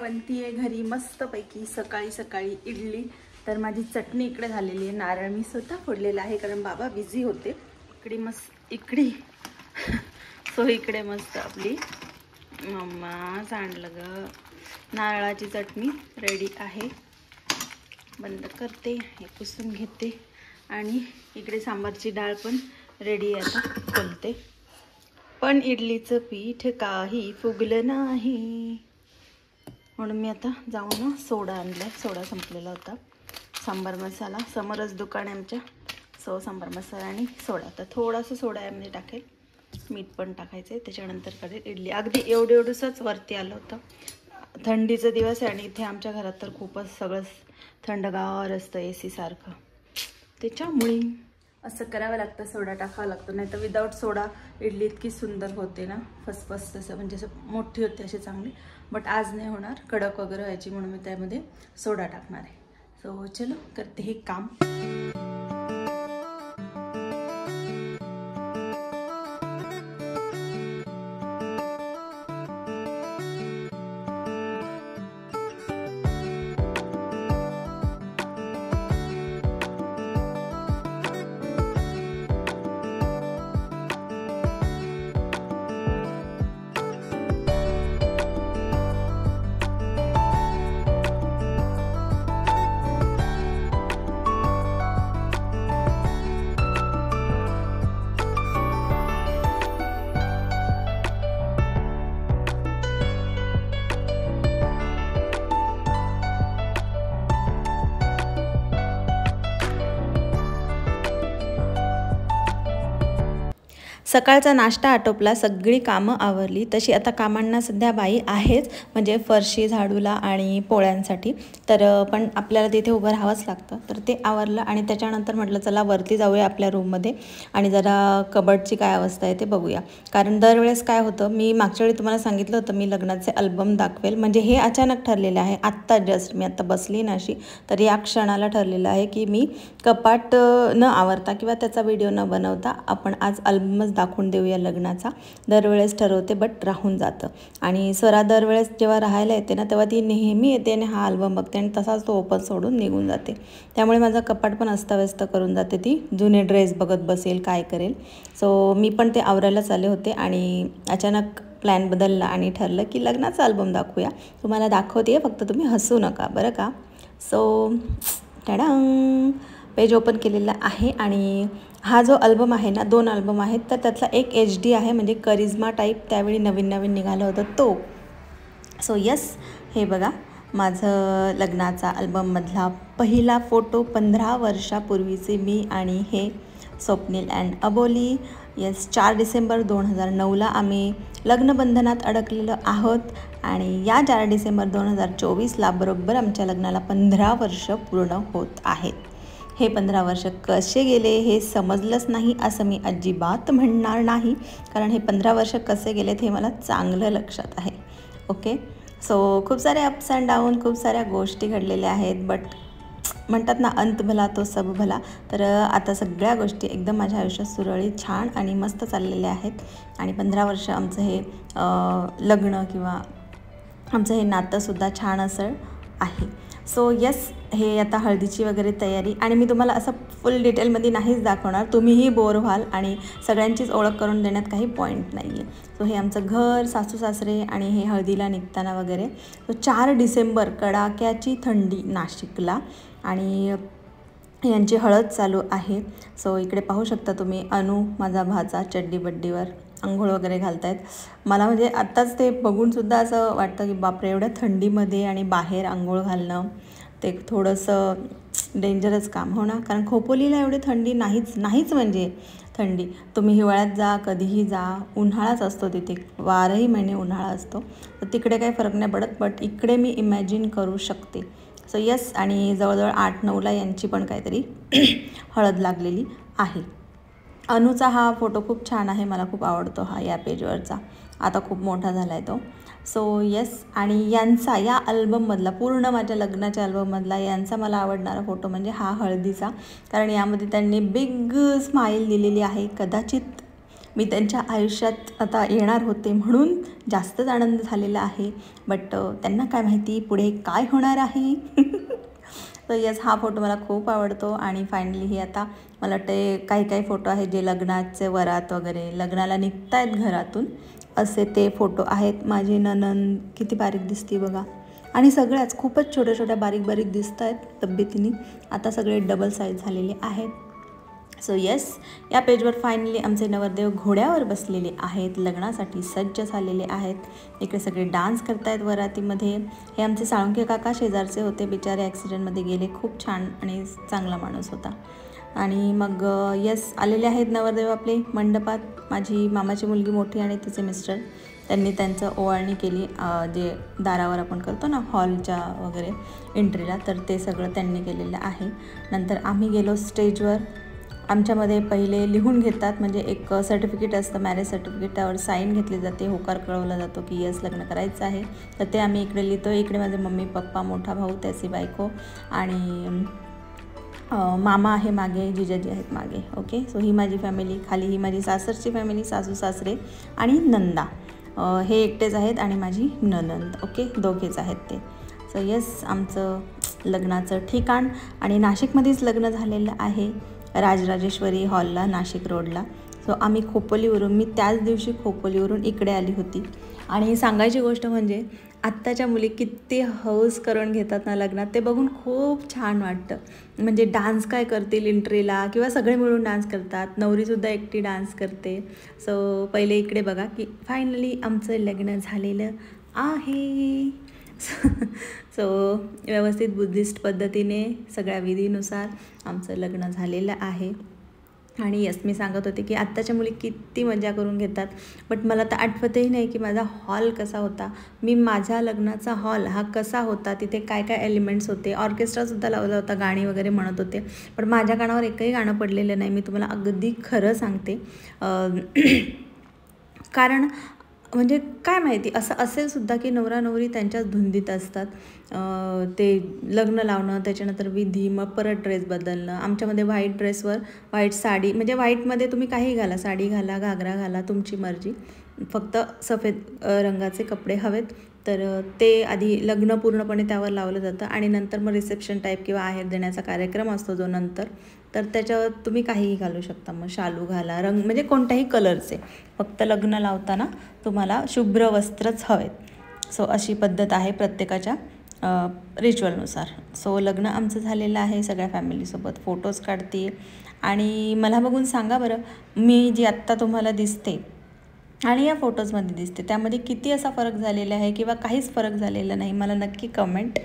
बनतीये घरी मस्तपैकी सकाळी सकाळी इडली। तर माझी चटणी इकडे झालेली आहे, नारळ मी स्वतः फोडलेला आहे कारण बाबा बिझी होते। इकडे सो इकडे मस्त आपली मम्मा सांडलं ग नारळाची चटणी रेडी आहे। बंद करते, हे पुसून घेते आणि इकडे सांबारची डाळ पण रेडी आहे, आता खोलते। पण इडलीचं पीठ काही फुगलं नाही म्हणून मी आता जाऊन सोडा आणलाय, सोडा संपलेला होता। सांबार मसाला समोरच दुकान आहे आमच्या, सो सांबार मसाला आणि सोडा, तर थोडासा सोडा यामध्ये टाकेल, मीठ पण टाकायचं, त्याच्यानंतर करेल इडली। अगदी एवढंसंच वरती आलं होतं, थंडीचा दिवस आहे आणि इथे आमच्या घरात तर खूपच सगळं थंडगार असतं AC सारखं, त्याच्यामुळे असं करावं लागतं, सोडा टाकावं लागतं, नाही तर विदाऊट सोडा इडली इतकी सुंदर होते ना, फसफस तसं म्हणजे असं मोठी होते अशी चांगली। बट आज नाही होणार, कडक वगैरे व्हायची म्हणून मी त्यामध्ये सोडा टाकणार आहे। सो चलो करते हे काम। सकाळचा नाश्ता आटोपला, सगळी कामं आवरली। तशी आता कामांना सध्या बाई आहेच, म्हणजे फरशी झाडूला आणि पोळ्यांसाठी, तर पण आपल्याला तिथे उभं राहावंच लागतं, तर ते आवरलं आणि त्याच्यानंतर म्हटलं चला वरती जाऊया आपल्या रूममध्ये आणि जरा कबर्डची काय अवस्था आहे ते बघूया। कारण दरवेळेस काय होतं, मी मागच्या वेळी तुम्हाला सांगितलं होतं मी लग्नाचे अल्बम दाखवेल, म्हणजे हे अचानक ठरलेलं आहे, आत्ता जस्ट मी आता बसली ना अशी, तर या क्षणाला ठरलेलं आहे की मी कपाट न आवरता किंवा त्याचा व्हिडिओ न बनवता आपण आज अल्बमच दाखवून देऊया लग्नाचा। दरवेळेस ठरवते बट राहून जातं, आणि स्वरा दरवेळेस जेव्हा राहायला येते ना तेव्हा ती नेहमी येते आणि हा अल्बम बघते आणि तसाच तो ओपन सोडून निघून जाते, त्यामुळे माझा कपाट पण अस्ताव्यस्त करून जाते ती, जुने ड्रेस बघत बसेल काय करेल। सो मी पण ते आवरायलाच आले होते आणि अचानक प्लॅन बदलला आणि ठरलं की लग्नाचा अल्बम दाखवूया, तुम्हाला दाखवते, फक्त तुम्ही हसू नका बरं का। सो टॅडंग पेज ओपन केलेला आहे आणि हा जो अल्बम आहे ना, 2 अल्बम आहेत, तर त्यातला एक HD आहे, म्हणजे करिश्मा टाईप, त्यावेळी नवीन निघालं होतं तो। सो यस, हे बघा माझं लग्नाचा अल्बममधला पहिला फोटो, 15 वर्षापूर्वीचे मी आणि हे Swapnil and Aboli. Yes, 4 December 2009ला आम्ही लग्नबंधनात अडकलेलो आहोत आणि या 4 डिसेंबर 2024ला बरोबर आमच्या लग्नाला 15 वर्ष पूर्ण होत आहेत। हे 15 वर्ष कसे गेले हे समजलंच नाही असं मी अजिबात म्हणणार नाही, कारण हे 15 वर्ष कसे गेलेत हे मला चांगलं लक्षात आहे। ओके, सो खूप सारे अप्स अँड डाऊन, खूप साऱ्या गोष्टी घडलेल्या आहेत, बट म्हणतात ना अंत भला तो सब भला, तर आता सगळ्या गोष्टी एकदम माझ्या आयुष्यात सुरळीत छान आणि मस्त चाललेल्या आहेत आणि 15 वर्ष आमचं हे लग्न किंवा आमचं हे नातंसुद्धा छान असं आहे। सो यस, हे आता हळदीची वगैरे तयारी, आणि मी तुम्हाला असं फुल डिटेलमध्ये नाहीच दाखवणार, तुम्हीही बोर व्हाल आणि सगळ्यांचीच ओळख करून देण्यात काही पॉईंट नाही आहे। सो हे आमचं घर, सासू सासरे आणि हे हळदीला निघताना वगैरे। सो 4 डिसेंबर कडाक्याची थंडी नाशिकला आणि यांची हळद चालू आहे। सो इकडे पाहू शकता तुम्ही, अनु माझा भाचा चड्डी बड्डीवर अंघोळ वगैरे घालतायत। मला म्हणजे आत्ताच ते बघूनसुद्धा असं वाटतं की बापरे, एवढ्या थंडीमध्ये आणि बाहेर अंघोळ घालणं ते थोडंसं डेंजरस काम हो ना, कारण खोपोलीला एवढी थंडी नाहीच म्हणजे थंडी, तुम्ही हिवाळ्यात जा कधीही जा, उन्हाळाच असतो तिथे, 12ही महिने उन्हाळा असतो, तर तिकडे काही फरक नाही पडत, बट इकडे मी इमॅजिन करू शकते। सो यस, आणि जवळजवळ 8-9ला यांची पण काहीतरी हळद लागलेली आहे। अनुचा हा फोटो खूप छान आहे, मला खूप आवडतो हा या पेजवरचा, आता खूप मोठा झाला आहे तो। सो येस, आणि यांचा या अल्बममधला, पूर्ण माझ्या लग्नाच्या अल्बममधला यांचा मला आवडणारा फोटो म्हणजे हा हळदीचा, कारण यामध्ये त्यांनी बिग स्माईल दिलेली आहे। कदाचित मी त्यांच्या आयुष्यात आता येणार होते म्हणून जास्तच आनंद झालेला आहे. बट त्यांना काय माहिती पुढे काय होणार आहे. तर यस, हा फोटो मला खूप आवडतो. आणि फायनली ही आता मला वाटते काही काही फोटो आहेत जे लग्नाचे वरात वगैरे लग्नाला निघत आहेत घरातून असे ते फोटो आहेत. माझी नणंद किती बारीक दिसते बघा, आणि सगळ्याच खूपच छोट्या छोट्या बारीक बारीक दिसत आहेत तब्येतीने. आता सगळे डबल साईज झालेले आहेत. सो येस, या पेजवर फायनली आमचे नवरदेव घोड्यावर बसलेले आहेत, लग्नासाठी सज्ज झालेले आहेत. इकडे सगळे डान्स करत आहेत वरातीमध्ये. हे आमचे साळुंखे काका शेजारचे होते, बिचारे ॲक्सिडेंटमध्ये गेले. खूप छान आणि चांगला माणूस होता. आणि मग येस, आलेले आहेत नवरदेव आपले मंडपात. माझी मामाची मुलगी मोठी आणि तिचे मिस्टर, त्यांनी त्यांचं ओवाळणी केली जे दारावर आपण करतो ना हॉलच्या वगैरे एंट्रीला, तर ते सगळं त्यांनी केलेलं आहे. नंतर आम्ही गेलो स्टेजवर. आमच्यामध्ये पहिले लिहून घेतात, म्हणजे एक सर्टिफिकेट असतं मॅरेज सर्टिफिकेट, त्यावर साईन घेतली जाते, होकार कळवला जातो की यस लग्न करायचं आहे. तर ते आम्ही इकडे लिहितो. इकडे माझे मम्मी पप्पा, मोठा भाऊ, त्याची बायको आणि मामा आहे मागे, जिजाजी आहेत मागे. ओके, सो ही माझी फॅमिली. खाली ही माझी सासरची फॅमिली, सासू सासरे आणि नंदा, हे एकटेच आहेत, आणि माझी नणंद. ओके, दोघेच आहेत ते. सो येस, आमचं लग्नाचं ठिकाण आणि नाशिकमध्येच लग्न झालेलं आहे, राजराजेश्वरी हॉलला, नाशिक रोडला. सो आम्ही खोपोलीवरून, मी त्याच दिवशी खोपोलीवरून इकडे आली होती. आणि सांगायची गोष्ट म्हणजे आत्ताच्या मुली किती हौस करून घेतात ना लग्नात, ते बघून खूप छान वाटतं. म्हणजे डान्स काय करतील एंट्रीला, किंवा सगळे मिळून डान्स करतात, नवरीसुद्धा एकटी डान्स करते. सो पहिले इकडे बघा की फायनली आमचं लग्न झालेलं आहे. सो व्यवस्थित बुद्धिस्ट पद्धतीने सगळ्या विधीनुसार आमचं लग्न झालेलं आहे. आणि यस, मी सांगत होते की आत्ताच्या मुली किती मजा करून घेतात. बट मला तर आठवतही नाही की माझा हॉल कसा होता, मी माझ्या लग्नाचा हॉल हा कसा होता, तिथे काय काय एलिमेंट्स होते. ऑर्केस्ट्रासुद्धा लावला होता, गाणी वगैरे म्हणत होते, पण माझ्या कानावर एकही गाणं पडलेलं नाही. मी तुम्हाला अगदी खरं सांगते. कारण म्हणजे काय माहिती, असं असेलसुद्धा की नवरा नवरी त्यांच्याच धुंदीत असतात. ते लग्न लावणं, त्याच्यानंतर विधी, मग परत ड्रेस बदलणं. आमच्यामध्ये व्हाईट ड्रेसवर व्हाईट साडी, म्हणजे व्हाईटमध्ये तुम्ही काही घाला, साडी घाला, घागरा घाला, तुमची मर्जी, फक्त सफेद रंगाचे कपडे हवेत. तर ते आधी लग्न पूर्णपणे त्यावर लावलं जातं, आणि नंतर मग रिसेप्शन टाईप किंवा आहेर देण्याचा कार्यक्रम असतो जो नंतर, तर त्याच्यावर तुम्ही काहीही घालू शकता. मग शालू घाला, रंग म्हणजे कोणत्याही कलरचे, फक्त लग्न लावताना तुम्हाला शुभ्र वस्त्रच हवेत. सो अशी पद्धत आहे प्रत्येकाच्या रिच्युअलनुसार. सो लग्न आमचं झालेलं आहे, सगळ्या फॅमिलीसोबत फोटोज काढते. आणि मला बघून सांगा बरं, मी जी आत्ता तुम्हाला दिसते आणि या फोटोजमध्ये दिसते त्यामध्ये किती असा फरक झालेला आहे किंवा काहीच फरक झालेला नाही, मला नक्की कमेंट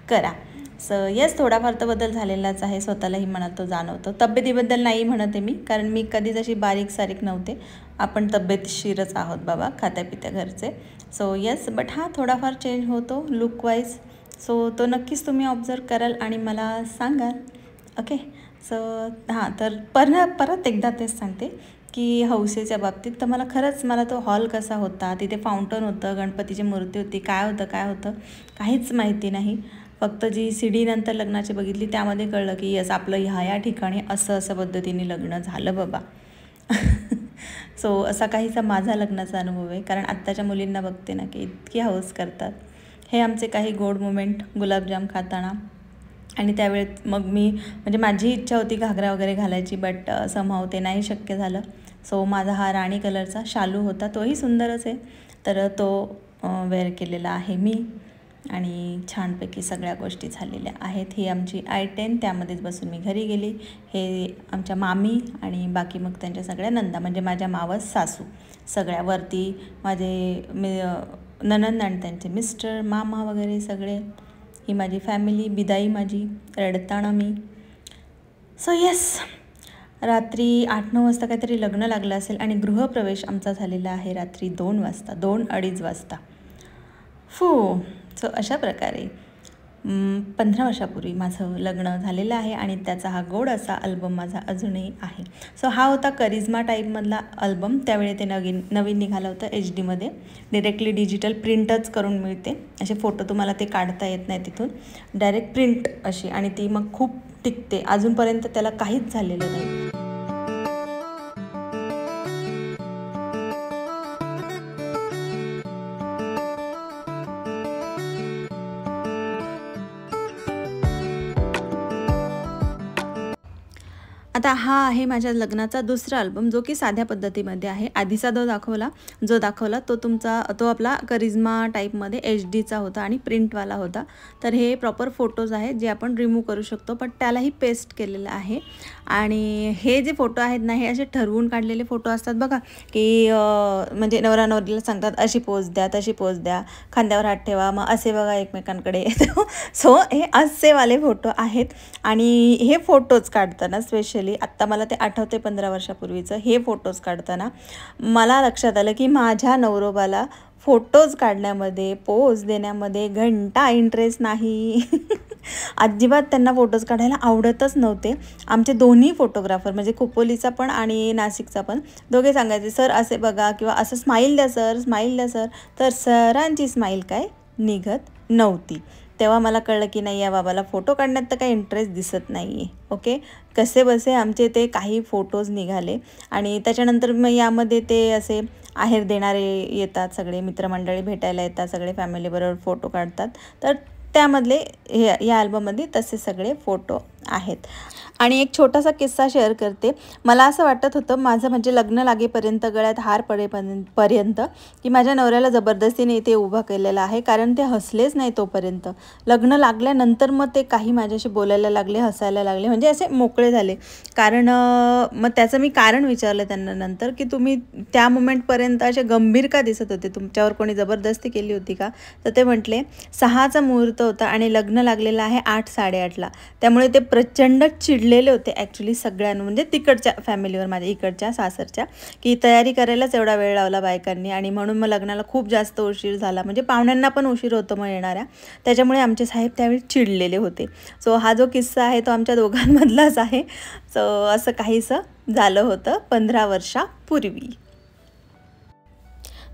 करा. सो येस, थोडाफार तर बदल झालेलाच आहे, स्वतःलाही मनात तो जाणवतो. तब्येतीबद्दल नाही म्हणते मी, कारण मी कधीच अशी बारीक सारीक नव्हते. आपण तब्येतशीरच आहोत बाबा, खात्या पित्या घरचे. सो येस, बट हा थोडाफार चेंज होतो लुकवाईज. सो तो नक्कीच तुम्ही ऑब्झर्व कराल आणि मला सांगाल. ओके, सो हां, तर परत एकदा तेच सांगते की हौसेच्या बाबतीत तर मला तो हॉल कसा होता, तिथे फाउंटन होतं, गणपतीची मूर्ती होती, काय होतं काहीच माहिती नाही. फक्त जी CD नंतर लग्नाची बघितली त्यामध्ये कळलं की यस, आपलं ह्या ठिकाणी असं पद्धतीने लग्न झालं बाबा. सो असा काहीसा माझा लग्नाचा अनुभव आहे. कारण आत्ताच्या मुलींना बघते ना की इतकी हौस करतात. हे आमचे काही गोड मोमेंट, गुलाबजाम खाताना. आणि त्यावेळेत मग मी म्हणजे माझी इच्छा होती घागरा वगैरे घालायची, बट समहाव ते नाही शक्य झालं. सो माझा हा राणी कलरचा शालू होता, तोही सुंदरच आहे, तर तो वेअर केलेला आहे मी. आणि छानपैकी सगळ्या गोष्टी झालेल्या आहेत. ही आमची I-10, त्यामध्येच बसून मी घरी गेली. हे आमच्या मामी आणि बाकी मग त्यांच्या सगळ्या नंदा, म्हणजे माझ्या मावस सासू सगळ्यावरती, माझे नणंद आणि त्यांचे मिस्टर, मामा वगैरे सगळे. ही माझी फॅमिली, बिदाई माझी, रडताना मी. सो येस, रात्री 8-9 वाजता काहीतरी लग्न लागलं असेल आणि गृहप्रवेश आमचा झालेला आहे रात्री 2-2:30 वाजता. सो अशा प्रकारे 15 वर्षापूर्वी माझं लग्न झालेलं आहे आणि त्याचा हा गोड असा अल्बम माझा अजूनही आहे. सो हा होता करिश्मा टाईपमधला अल्बम. त्यावेळी ते नवीन निघालं होतं HD मध्ये. डिरेक्टली डिजिटल प्रिंटच करून मिळते. असे फोटो तुम्हाला ते काढता येत नाही तिथून, डायरेक्ट प्रिंट अशी, आणि ती मग खूप टिकते. अजूनपर्यंत त्याला काहीच झालेलं नाही. आता हा आहे माझ्या लग्नाचा दुसरा अल्बम, जो की साध्या पद्धतीमध्ये आहे. आधीचा जो दाखवला तो आपला करिश्मा टाईपमध्ये HD चा होता आणि प्रिंटवाला होता. तर हे प्रॉपर फोटोज आहेत जे आपण रिमूव्ह करू शकतो, पण त्यालाही पेस्ट केलेलं आहे. आणि हे जे फोटो आहेत ना, हे असे ठरवून काढलेले फोटो असतात बघा, की म्हणजे नवरा नवरीला सांगतात अशी पोज द्या, तशी पोज द्या, खांद्यावर हात ठेवा, मग असे बघा एकमेकांकडे. सो हे असेवाले फोटो आहेत. आणि हे फोटोज काढताना स्पेशली आत्ता मला ते आठवते 15 वर्षापूर्वीचं हे फोटोज काढताना मला लक्षात आलं की माझ्या नवरोबाला फोटोज काढण्यामध्ये, पोज देण्यामध्ये घंटा इंटरेस्ट नाही. अजिबात त्यांना फोटोज काढायला आवडतच नव्हते. आमचे दोन्ही फोटोग्राफर म्हणजे खोपोलीचा पण आणि नाशिकचा पण दोघे सांगायचे, सर असे बघा किंवा असं स्माईल द्या सर, स्माईल द्या सर. तर सरांची स्माईल काय निघत नव्हती. तेव्हा मला कळलं की नाही, या बाबाला फोटो काढण्यात तर काही इंटरेस्ट दिसत नाही आहे. ओके, कसे बसे आमचे ते काही फोटोज निघाले. आणि त्याच्यानंतर मग यामध्ये ते असे आहेर देणारे येतात, सगळे मित्रमंडळी भेटायला येतात, सगळे फॅमिलीबरोबर फोटो काढतात. तर त्यामधले या अल्बममध्ये तसे सगळे फोटो आहेत. आणि एक छोटासा किस्सा शेअर करते. मला असं वाटत होतं माझं म्हणजे लग्न लागेपर्यंत, गळ्यात हार पडेपर्यंत की माझ्या नवऱ्याला जबरदस्तीने इथे उभा केलेला आहे, कारण ते हसलेच नाही तोपर्यंत. लग्न लागल्यानंतर मग ते काही माझ्याशी बोलायला लागले, हसायला लागले, म्हणजे असे मोकळे झाले. कारण मग त्याचं मी कारण विचारलं त्यांना नंतर, की तुम्ही त्या मोमेंटपर्यंत असे गंभीर का दिसत होते, तुमच्यावर कोणी जबरदस्ती केली होती का? तर ते म्हटले 6चा मुहूर्त होता आणि लग्न लागलेलं आहे 8-8:30ला. त्यामुळे ते प्रचंड चिडलेले होते ॲक्च्युली सगळ्यांना, म्हणजे तिकडच्या फॅमिलीवर, माझ्या इकडच्या सासरच्या, की तयारी करायलाच एवढा वेळ लावला बायकांनी आणि म्हणून मग लग्नाला खूप जास्त उशीर झाला, म्हणजे पाहुण्यांना पण उशीर होतो मग येणाऱ्या. त्याच्यामुळे आमचे साहेब त्यावेळी चिडलेले होते. सो हा जो किस्सा आहे तो आमच्या दोघांमधलाच आहे. सो असं काहीसं झालं होतं 15 वर्षापूर्वी.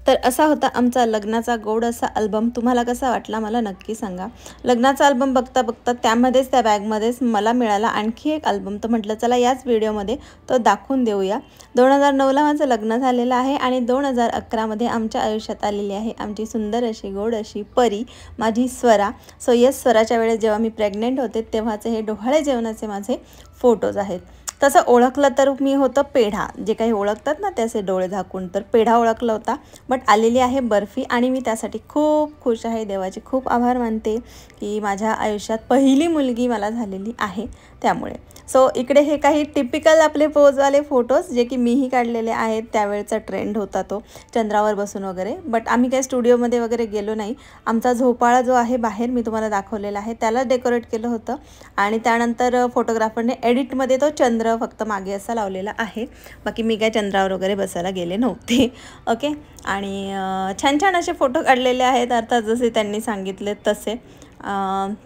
तर असा होता आमचा लग्नाचा गोड असा अल्बम. तुम्हाला कसा वाटला मला नक्की सांगा. लग्नाचा अल्बम बघता बघता त्यामध्येच, त्या बॅगमध्येच मला मिळाला आणखी एक अल्बम. तर म्हटलं चला याच व्हिडिओमध्ये तो दाखवून देऊया. 2009ला माझं लग्न झालेलं आहे आणि 2011मध्ये आमच्या आयुष्यात आलेली आहे आमची सुंदर अशी गोड अशी परी, माझी स्वरा. सो येस, स्वराच्या वेळेस जेव्हा मी प्रेग्नेंट होते तेव्हाचे हे डोहाळे जेवणाचे माझे फोटोज आहेत. तसं ओळखलं तर मी होतं पेढा, जे काही ओळखतात ना त्याचे डोळे झाकून, तर पेढा ओळखला होता. बट आलेली आहे बर्फी आणि मी त्यासाठी खूप खुश आहे. देवाचे खूप आभार मानते की माझ्या आयुष्यात पहिली मुलगी मला झालेली आहे त्यामुळे. सो इकडे हे काही टिपिकल आपले पोजवाले फोटोज जे की मीही काढलेले आहेत. त्यावेळचा ट्रेंड होता तो चंद्रावर बसून वगैरे. बट आम्ही काही स्टुडिओमध्ये वगैरे गेलो नाही. आमचा झोपाळा जो आहे बाहेर मी तुम्हाला दाखवलेला आहे त्याला डेकोरेट केलं होतं. आणि त्यानंतर फोटोग्राफरने एडिटमध्ये तो चंद्र फक्त मागे असा लावलेला आहे. बाकी मी काय चंद्रावर वगैरे बसायला गेले नव्हते. ओके, आणि छान छान असे फोटो काढलेले आहेत. अर्थात जसे त्यांनी सांगितले तसे.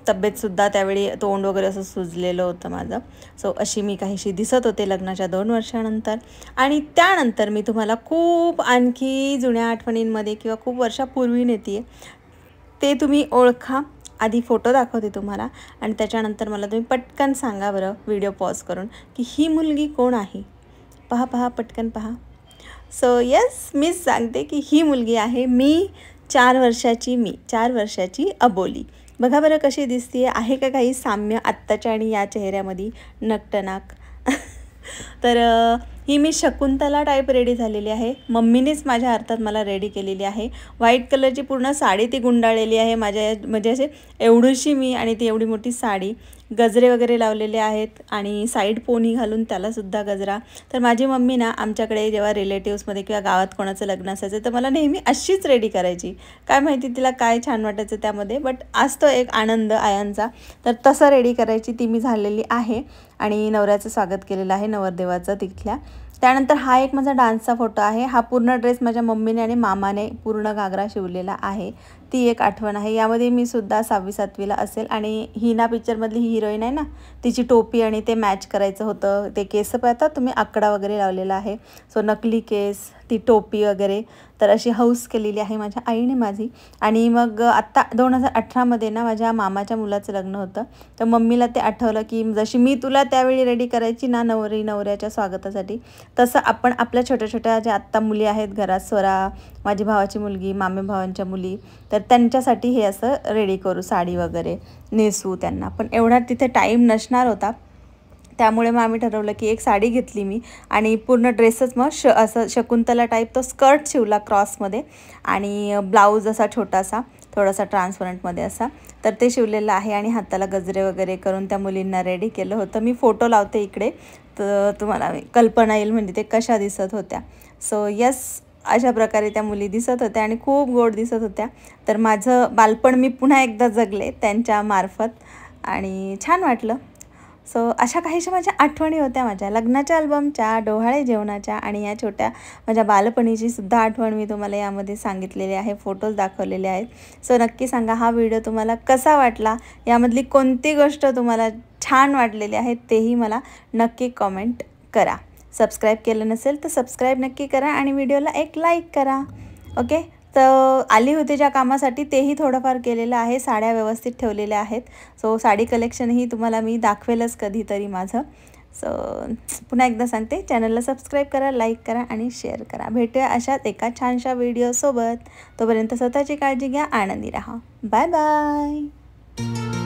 तब्येतसुद्धा त्यावेळी तोंड वगैरे असं सुजलेलं होतं माझं. सो अशी मी काहीशी दिसत होते लग्नाच्या 2 वर्षानंतर. आणि त्यानंतर मी तुम्हाला खूप आणखी जुन्या आठवणींमध्ये किंवा खूप वर्षापूर्वी नेते आहे, ते तुम्ही ओळखा. आधी फोटो दाखवते तुम्हाला आणि त्याच्यानंतर मला तुम्ही पटकन सांगा बरं व्हिडिओ पॉज करून की ही मुलगी कोण आहे. पहा पटकन पहा. सो येस, मीच सांगते की ही मुलगी आहे मी, 4 वर्षाची अबोली. बघा बरं कशी दिसते आहे का काही साम्य आत्ताच्या आणि या चेहऱ्यामध्ये, नकटनाक. तर ही मी शकुंतला टाईप रेडी झालेली आहे. मम्मीनेच माझ्या अर्थात मला रेडी केलेली आहे. व्हाईट कलरची पूर्ण साडी ती गुंडाळलेली आहे माझ्या, म्हणजे असे एवढीशी मी आणि ती एवढी मोठी साडी. गजरे वगैरे लावलेले आहेत आणि साईड पोनी घालून त्यालासुद्धा गजरा. तर माझी मम्मी ना आमच्याकडे जेव्हा रिलेटिव्समध्ये किंवा गावात कोणाचं लग्न असायचं तर मला नेहमी अशीच रेडी करायची. काय माहिती तिला काय छान वाटायचं त्यामध्ये, बट असतो एक आनंद आयांचा. तर तसं रेडी करायची ती मी झालेली आहे आणि नवऱ्याचं स्वागत केलेलं आहे नवरदेवाचं तिथल्या. त्यानंतर हा एक माझा डान्सचा फोटो आहे. हा पूर्ण ड्रेस माझ्या मम्मीने आणि मामाने पूर्ण घागरा शिवलेला आहे. ती एक आठवण आहे. यामध्ये मी सुद्धा 6वी-7वीला असेल आणि हिना पिक्चरमधली ही हिरोईन आहे ना, तिची टोपी आणि ते मॅच करायचं होतं. ते केस पाहतात तुम्ही, आकडा वगैरे लावलेला आहे. सो नकली केस, ती टोपी वगैरे, तर अशी हौस केलेली आहे माझ्या आईने माझी. आणि मग आत्ता 2018मध्ये ना माझ्या मामाच्या मुलाचं लग्न होतं. तर मम्मीला ते आठवलं की जशी मी तुला त्यावेळी रेडी करायची ना नवऱ्याच्या स्वागतासाठी, तसं आपण आपल्या छोट्या छोट्या ज्या आत्ता मुली आहेत घरात, स्वरा, माझी भावाची मुलगी, मामे भावांच्या मुली, तर त्यांच्यासाठी हे असं रेडी करू, साडी वगैरे नेसू त्यांना. पण एवढा तिथे टाईम नसणार होता. त्यामुळे मग आम्ही ठरवलं की एक साडी घेतली मी आणि पूर्ण ड्रेसच मग असं शकुंतला टाईप तो स्कर्ट शिवला क्रॉसमध्ये आणि ब्लाऊज असा छोटासा थोडासा ट्रान्सपरंटमध्ये असा, तर ते शिवलेलं आहे आणि हाताला गजरे वगैरे करून त्या मुलींना रेडी केलं होतं. मी फोटो लावते इकडे तर तुम्हाला कल्पना येईल म्हणजे ते कशा दिसत होत्या. सो यस, अशा प्रकारे त्या मुली दिसत होत्या आणि खूप गोड दिसत होत्या. तर माझं बालपण मी पुन्हा एकदा जगले त्यांच्या मार्फत आणि छान वाटलं. सो अशा काहीशा माझ्या आठवणी होत्या माझ्या लग्नाच्या अल्बमच्या, डोहाळे जेवणाच्या आणि या छोट्या माझ्या बालपणीची सुद्धा आठवण मी तुम्हाला यामध्ये सांगितलेली आहे, फोटोज दाखवलेले आहेत. सो नक्की सांगा हा व्हिडिओ तुम्हाला कसा वाटला, यामधली कोणती गोष्ट तुम्हाला छान वाटलेली आहे तेही मला नक्की कमेंट करा. सबस्क्राईब केलं नसेल तर सबस्क्राईब नक्की करा आणि व्हिडिओला एक लाईक करा. ओके, तर आली होती ज्या कामासाठी तेही थोडंफार केलेलं आहे, साड्या व्यवस्थित ठेवलेल्या आहेत. सो साडी कलेक्शनही तुम्हाला मी दाखवेलच कधीतरी माझं. सो पुन्हा एकदा सांगते, चॅनलला सबस्क्राईब करा, लाईक करा आणि शेअर करा. भेटूया अशाच एका छानशा व्हिडिओसोबत. तोपर्यंत स्वतःची काळजी घ्या, आनंदी राहा. Bye bye.